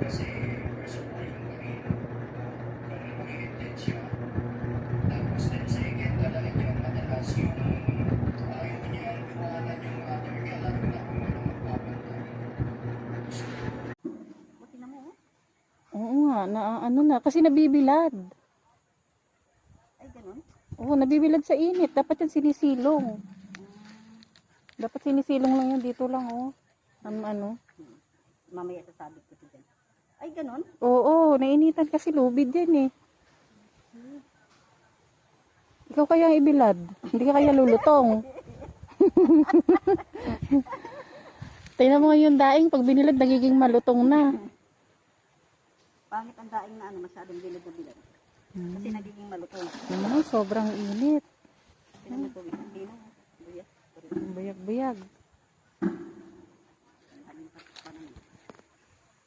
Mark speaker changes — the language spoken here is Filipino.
Speaker 1: Kasi first of all yung kanina, kung mag-i-edit siya. Tapos then second, talagang yung madalas yung ayaw niyang iwanan yung mother niya, lalo na kung ano magbabantay.
Speaker 2: Buti na mo, oh.
Speaker 3: Oo nga, na, ano na, kasi nabibilad.
Speaker 2: Ay, ganun.
Speaker 3: Oo, nabibilad sa init. Dapat yan sinisilong. Dapat sinisilong lang yan. Dito lang, oh. Ano.
Speaker 2: Mamaya sasabit ko ito dyan. Ay, ganun.
Speaker 3: Oo, nainitan kasi lubid yan eh. Ikaw kaya ang ibilad. Hindi ka kaya lulutong. Tingnan mo yung daing. Pag binilad, nagiging malutong na.
Speaker 2: Pangit ang daing na ano, masyadong bilad na bilad. Kasi nagiging malutong.
Speaker 3: Ano, sobrang init.
Speaker 2: Tinan mo tubig. Hindi na. Buyas.
Speaker 3: Bayag-bayag.